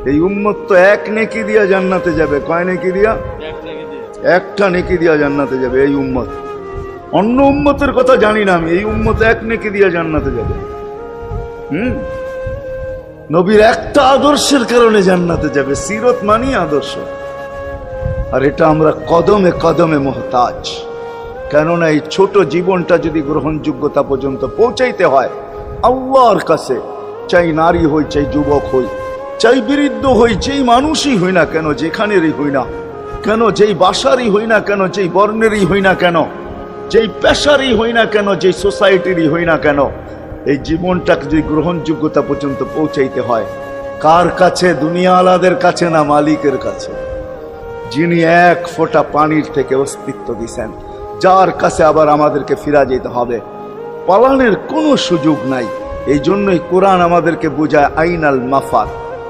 এই উম্মত তো এক নেকি দিয়া জান্নাতে যাবে। কয় নেকি দিয়া? একটা নেকি দিয়া জান্নাতে যাবে এই উম্মত। অন্য উম্মতের কথা জানি না আমি, এই উম্মত এক নেকি দিয়া জান্নাতে যাবে। নবীর একটা আদর্শের কারণে জান্নাতে যাবে। সিরত মানি আদর্শ। আর এটা আমরা কদমে কদমে মুহতাজ। কেননা এই ছোট জীবনটা যদি গ্রহণযোগ্যতা পর্যন্ত পৌঁছাইতে হয় আল্লাহর কাছে, চাই নারী হই, চাই যুবক হই, চাই বৃদ্ধ হই, যেই মানুষই হই না কেন, যেখানেরই হই না কেন, যেই বাসারই হই না কেন, যেই বর্ণেরই হই না কেন, যেই পেশারই হই না কেন, যেই সোসাইটিরই হই না কেন, এই জীবনটাকে যদি গ্রহণযোগ্যতা পর্যন্ত পৌঁছাইতে হয় কার কাছে? দুনিয়া আলাদের কাছে না, মালিকের কাছে, যিনি এক ফোঁটা পানির থেকে অস্তিত্ব দিছেন, যার কাছে আবার আমাদেরকে ফিরা যেতে হবে। পালানের কোনো সুযোগ নাই। এই জন্যই কোরআন আমাদেরকে বোঝায় আইনাল মাফার।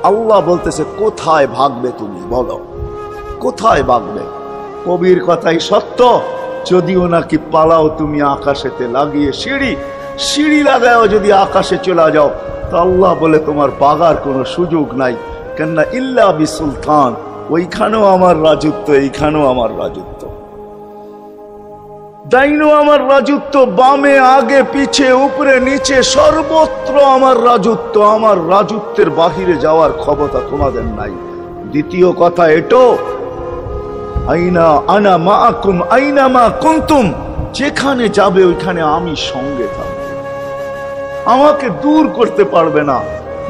আল্লাহ বলতেছে কোথায় ভাগবে তুমি, বলো কোথায় ভাগবে? কবির কথাই সত্য, যদিও নাকি পালাও তুমি আকাশেতে লাগিয়ে সিঁড়ি লাগাও, যদি আকাশে চলে যাও তো আল্লাহ বলে তোমার বাগার কোনো সুযোগ নাই। কেননা ইল্লা বি সুলতান, ওইখানেও আমার রাজত্ব, এইখানেও আমার রাজত্ব, ডাইনো আমার রাজত্ব, বামে আগে পিছে উপরে নিচে সর্বত্র আমার রাজত্ব। আমার রাজত্বের বাহিরে যাওয়ার ক্ষমতা তোমাদের নাই। দ্বিতীয় কথা এটো, আইনা আনা মাআকুম আইনা মা কুনতুম, যেখানে যাবে ওইখানে আমি সঙ্গে থাকব, আমাকে দূর করতে পারবে না।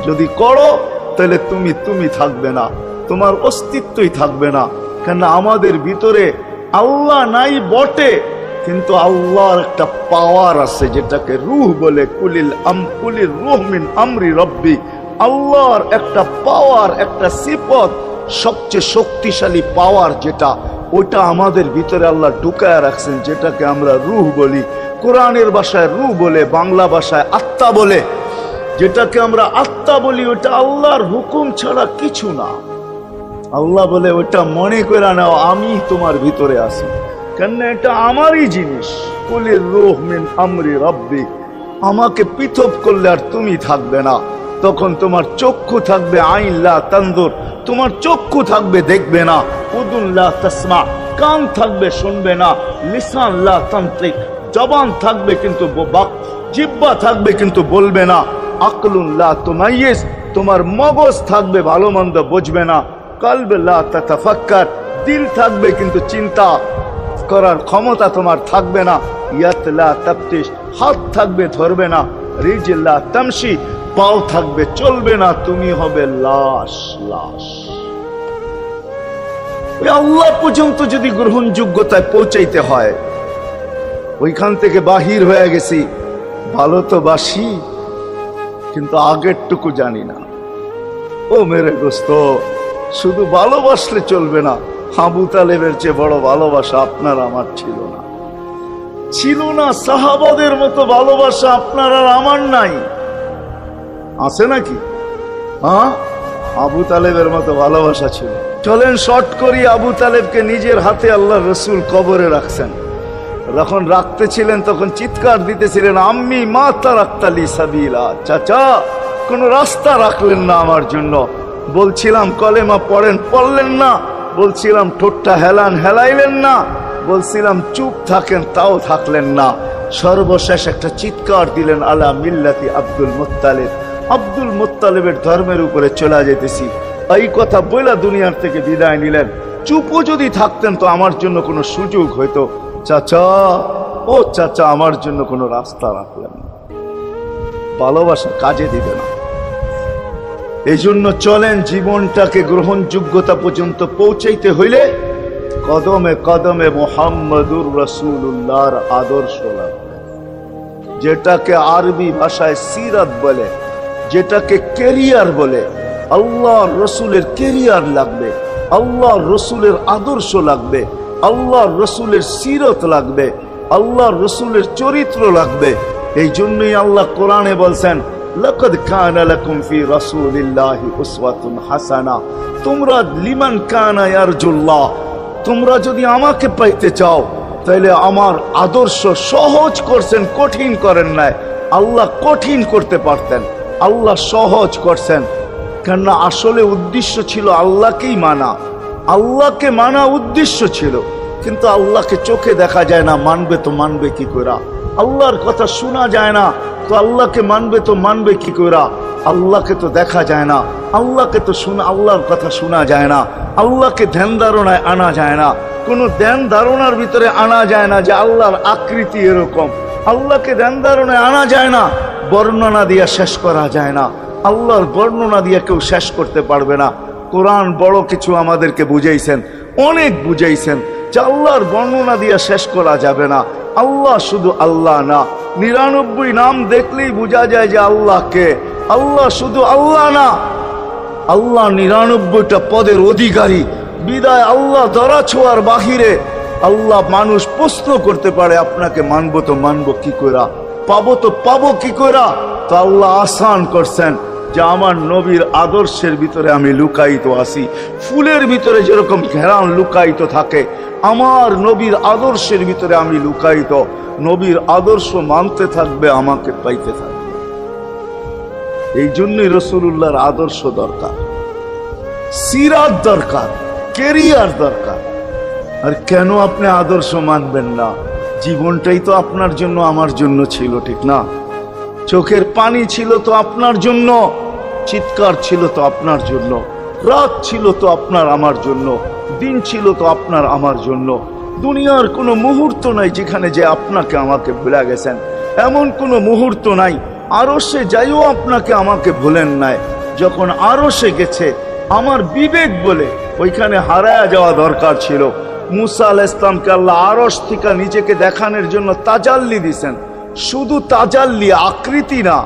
যদি করো তাহলে তুমি থাকবে না, তোমার অস্তিত্বই থাকবে না। কেন আমাদের ভিতরে আল্লাহ নাই বটে, কিন্তু আল্লাহর একটা পাওয়ার আছে যেটাকে রূহ বলে। কুলির রূহ মিন আমরি রব্বি, আল্লাহর একটা পাওয়ার, একটা সিফত, সবচেয়ে শক্তিশালী পাওয়ার যেটা, ওটা আমাদের ভিতরে আল্লাহ ঢুকায় রাখছেন, যেটাকে আমরা রূহ বলি। কোরআনের ভাষায় রূহ বলে, বাংলা ভাষায় আত্মা বলে। যেটাকে আমরা আত্মা বলি ওটা আল্লাহর হুকুম ছাড়া কিছু না। আল্লাহ বলে ওটা মনে করে নাও আমি তোমার ভিতরে আছি, কেন এটা আমারই জিনিস। কুলির রূহ মিন আমরি রব্বি, আমাকে পৃথক করলে আর তুমি থাকবে না। তখন তোমার চক্ষু থাকবে আইন লা তানজুর, তোমার চক্ষু থাকবে দেখবে না। উদুন লা তাসমা, কান থাকবে শুনবে না। লিসান লা তানতিক, জবান থাকবে কিন্তু জিহ্বা থাকবে কিন্তু বলবে না। আকলুন লা তুমাইয়িজ, তোমার মগজ থাকবে ভালো মন্দ বুঝবে না। কলব লা তাতাফাক্কার, দিল থাকবে কিন্তু চিন্তা করার ক্ষমতা তোমার থাকবে না। ইয়াত লা তাফতিশ, হাত থাকবে ধরবে না। রিজল লা তামশি, পাও থাকবে চলবে না। তুমি হবে লাশ। আল্লাহ পর্যন্ত যদি গ্রহণযোগ্যতায় পৌঁছাইতে হয়, ওইখান থেকে বাহির হয়ে গেছি। ভালো তো বাসি, কিন্তু আগেরটুকু জানি না। ও মেরে দোস্ত, শুধু ভালোবাসলে চলবে না। আবু তালেবের চেয়ে বড় ভালোবাসা আপনার আমার ছিল না। সাহাবাদের মতো ভালোবাসা আপনার আর আমার নাই। আছে নাকি? হ্যাঁ, আবু তালেবের মতো ভালোবাসা ছিল। চলেন শর্ট করি। আবু তালেবকে নিজের হাতে আল্লাহ রসুল কবরে রাখছেন। যখন রাখতেছিলেন তখন চিৎকার দিতেছিলেন, আম্মি মা তারাক্তালি সাবিলা, চাচা কোন রাস্তা রাখলেন না আমার জন্য। বলছিলাম কলেমা পড়েন, পড়লেন না। বলছিলাম ঠোঁটটা হেলাইলেন না। বলছিলাম চুপ থাকেন, তাও থাকলেন না। সর্বশেষ একটা চিৎকার দিলেন, আলা মিল্লাতি আব্দুল মুত্তালিব, আব্দুল মুত্তালিবের ধর্মের উপরে চলে যেতেছি। এই কথা বইলা দুনিয়ার থেকে বিদায় নিলেন। চুপও যদি থাকতেন তো আমার জন্য কোনো সুযোগ হইতো। চাচা, ও চাচা, আমার জন্য কোনো রাস্তা রাখলেন না। ভালোবাসা কাজে দিবে না। এই জন্য চলেন, জীবনটাকে গ্রহণযোগ্যতা পর্যন্ত পৌঁছাইতে হইলে কদমে কদমে মুহাম্মদুর রাসূলুল্লাহর আদর্শ লাগবে, যেটাকে আরবি ভাষায় সিরাত বলে, যেটাকে কেরিয়ার বলে। আল্লাহর রসুলের কেরিয়ার লাগবে, আল্লাহর রসুলের আদর্শ লাগবে, আল্লাহর রসুলের সিরত লাগবে, আল্লাহর রসুলের চরিত্র লাগবে। এই জন্যই আল্লাহ কোরআনে বলছেন, লাকাদ কানা লাকুম ফি রাসূলিল্লাহি উসওয়াতুন হাসানা, তোমরা লিমান কানা ইয়ারজুল্লাহ, তোমরা যদি আমাকে পাইতে চাও তাহলে আমার আদর্শ সহজ করছেন, কঠিন করেন নাই। আল্লাহ কঠিন করতে পারতেন, আল্লাহ সহজ করছেন। কেননা আসলে উদ্দেশ্য ছিল আল্লাহকেই মানা, আল্লাহকে মানা উদ্দেশ্য ছিল। কিন্তু আল্লাহকে চোখে দেখা যায় না, মানবে তো মানবে কি করে? আল্লাহর কথা শোনা যায় না, তো আল্লাহকে মানবে তো মানবে কি করে? আল্লাহকে তো দেখা যায় না, আল্লাহকে তো শোনা, আল্লাহর কথা শোনা যায় না, আল্লাহকে ধ্যান ধারণায় আনা যায় না, কোনো ধ্যান ধারণার ভিতরে আনা যায় না যে আল্লাহর আকৃতি এরকম। আল্লাহকে ধ্যান ধারণায় আনা যায় না, বর্ণনা দিয়া শেষ করা যায় না। আল্লাহর বর্ণনা দিয়ে কেউ শেষ করতে পারবে না। কোরআন বড় কিছু আমাদেরকে বুঝাইছেন, অনেক বুঝাইছেন যে আল্লাহর বর্ণনা দিয়ে শেষ করা যাবে না। আল্লাহ শুধু আল্লাহ না, 99 নাম দেখলেই বোঝা যায় যে আল্লাহকে। আল্লাহ শুধু আল্লাহ না, আল্লাহ 99টা পদের অধিকারী। বিদায় আল্লাহ ধরা ছোঁয়ার বাহিরে। আল্লাহ মানুষ প্রশ্ন করতে পারে আপনাকে মানবো তো মানবো কি কইরা, পাবো তো পাবো কি কইরা? তো আল্লাহ আসান করছেন যে আমার নবীর আদর্শের ভিতরে আমি লুকায়িত আছি। ফুলের ভিতরে যেরকম ঘেরান লুকায়িত থাকে, আমার নবীর আদর্শের ভিতরে আমি লুকায়িত। নবীর আদর্শ মানতে থাকবে, আমাকে পাইতে থাকবে। এই জন্যই রাসূলুল্লাহর আদর্শ দরকার, সিরাত দরকার, কেরিয়ার দরকার। আর কেন আপনি আদর্শ মানবেন না? জীবনটাই তো আপনার জন্য আমার জন্য ছিল, ঠিক না? চোখের পানি ছিল তো আপনার জন্য, চিৎকার ছিল তো আপনার জন্য, রাত ছিল তো আপনার আমার জন্য, দিন ছিল তো আপনার আমার জন্য। দুনিয়ার কোনো মুহূর্ত নাই যেখানে যে আপনাকে আমাকে ভুলে গেছেন, এমন কোনো মুহূর্ত নাই। আরশে যাইও আপনাকে আমাকে ভুলেন নাই। যখন আরশে গেছে আমার বিবেক বলে ওইখানে হারায়া যাওয়া দরকার ছিল। মুসা আলাইহিস সালামকে আল্লাহ আরশ থেকে নিজেকে দেখানোর জন্য তাজাল্লি দিছেন। শুধু তাজাল্লি, আকৃতি না,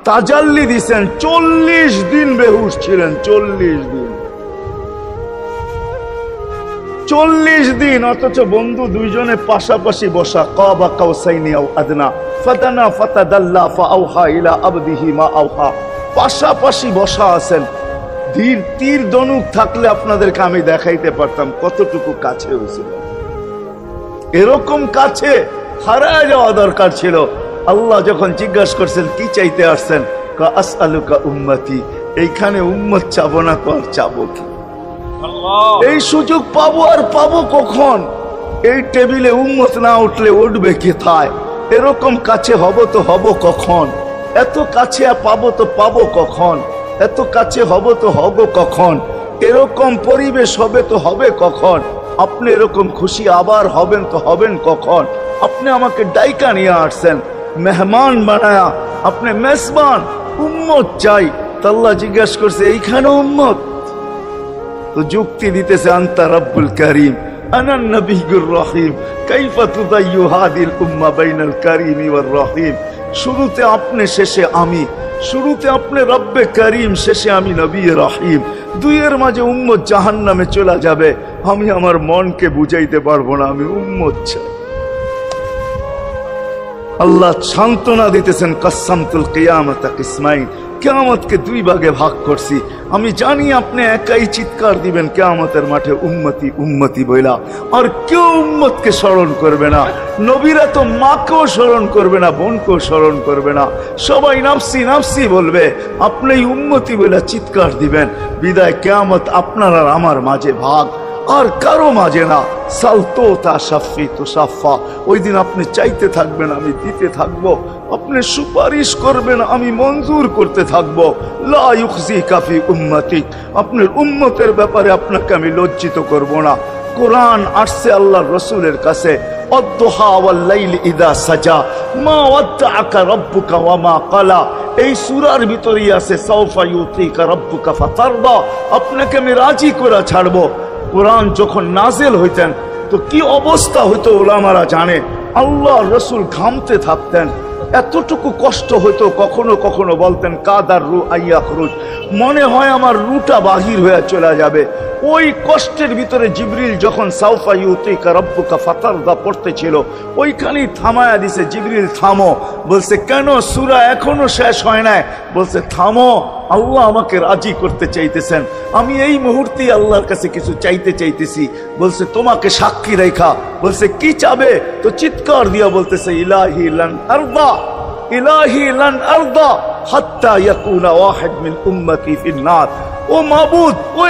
তাজাল্লি দিছেন। 40 দিন বেহুশ ছিলেন, 40 দিন, 40 দিন। অথচ বন্ধু দুইজনে পাশাপাশি বসা, কাবা কাউসাইনি আও আদনা ফাতানা ফাতাদাল্লা ফাআওহা ইলা আবদিহি মা আওহা। পাশাপাশি বসা আছেন। তীর ধনুক থাকলে আপনাদেরকে আমি দেখাইতে পারতাম কতটুকু কাছে হয়েছিল। এরকম কাছে হারায় যাওয়া দরকার ছিল। আল্লাহ যখন জিজ্ঞাসা করছেন কি চাইতে আসছেন, আসআলুকা উম্মতি, এইখানে উম্মত চাবো না তো আর চাবো কি? এই সুযোগ পাবো আর পাবো কখন? এই টেবিলে উম্মত না উঠলে উঠবে কোথায়? এরকম কাছে হব তো হব কখন? এত কাছে পাবো তো পাবো কখন? এত কাছে হব তো হব কখন? এরকম পরিবেশ হবে তো হবে কখন? আপনি এরকম খুশি আবার হবেন তো হবেন কখন? আপনি আমাকে ডাইকা নিয়ে আসছেন, মেহমান বানায়া, আপনি মেজবান, উম্মত চাই। আল্লাহ জিজ্ঞাসা করছে এইখানে উম্মত? তো যুক্তি দিতেছে আনতা রব্বুল করিম আনান নবিয়্যুর রহিম কাইফা তুদাইয়ু হাদিল উম্মাহ বাইনাল কারীমি ওয়ার রহিম। শুরুতে আপনি, শেষে আমি। শুরুতে আপনি রব্বে করিম, শেষে আমি নবী রহিম। দুইয়ের মাঝে উম্মত জাহান্নামে চলে যাবে। আমি আমার মনকে বুঝাইতে পারবো না, আমি উম্মত চাই। আল্লাহ সান্ত্বনা দিতেছেন, কাসসামতুল কিয়ামাতা কিসমাইন, কিয়ামতকে 2 ভাগে ভাগ করছি। আমি জানি আপনি একাই চিৎকার দিবেন কিয়ামতের মাঠে উম্মতি উম্মতি বইলা, আর কেউ উম্মতকে স্মরণ করবে না। নবীরা তো মাকেও স্মরণ করবে না, বোনকেও স্মরণ করবে না, সবাই নাফসি নাফসি বলবে। আপনি উম্মতি বইলা চিৎকার দিবেন। বিদায় কিয়ামত আপনার আর আমার মাঝে ভাগ, আর কারো মাঝে না। সালতো তা সাফি তো সাফা। ওই দিন আপনি চাইতে থাকবেন, আমি দিতে থাকবো। আপনি সুপারিশ করবেন, আমি মঞ্জুর করতে থাকবো। লা ইউখজিকা ফি উম্মতিক, আপনার উম্মতের ব্যাপারে আপনাকে আমি লজ্জিত করব না। কোরআন আসছে আল্লাহর রাসূলের কাছে, অদ্দুহা ওয়াল লাইলি ইদা সাজা মা ওয়াদ্দাআকা রাব্বুকা ওয়া মা ক্বালা। এই সূরার ভিতরেই আছে সাউফা ইউতিকা রাব্বুকা ফাতারদা, আপনাকে আমি রাজি করে ছাড়বো। কোরআন যখন নাজেল হইতেন তো কি অবস্থা হইতো উলামারা জানে। আল্লাহ রসুল ঘামতে থাকতেন, এতটুকু কষ্ট হইতো। কখনো কখনো বলতেন কাদার রু আইয়া খরুজ, মনে হয় আমার রুটা বাহির হয়ে চলে যাবে। ওই কষ্টের ভিতরে জিবরিল যখন সাউফা ইউতিকা রাব্বুকা ফাতারদা পড়তেছিল, ওইখানেই থামায়া দিছে, জিবরিল থামো। বলছে কেন? সূরা এখনো শেষ হয় নাই। বলছে থামো, আল্লাহ আমাকে রাজি করতে চাইতেছেন, আমি এই মুহূর্তে আল্লাহর কাছে কিছু চাইতে চাইতেছি। বলছে তোমাকে সাক্ষী রেখা। বলছে কি চাবে? তো চিৎকার দিয়া বলতেছে ইলাহি লান আরদা, ইলাহি লান আরদা হাত্তা ইয়াকুনা ওয়াহিদ মিন উম্মতি ফিন নার। ও মাবুদ, ও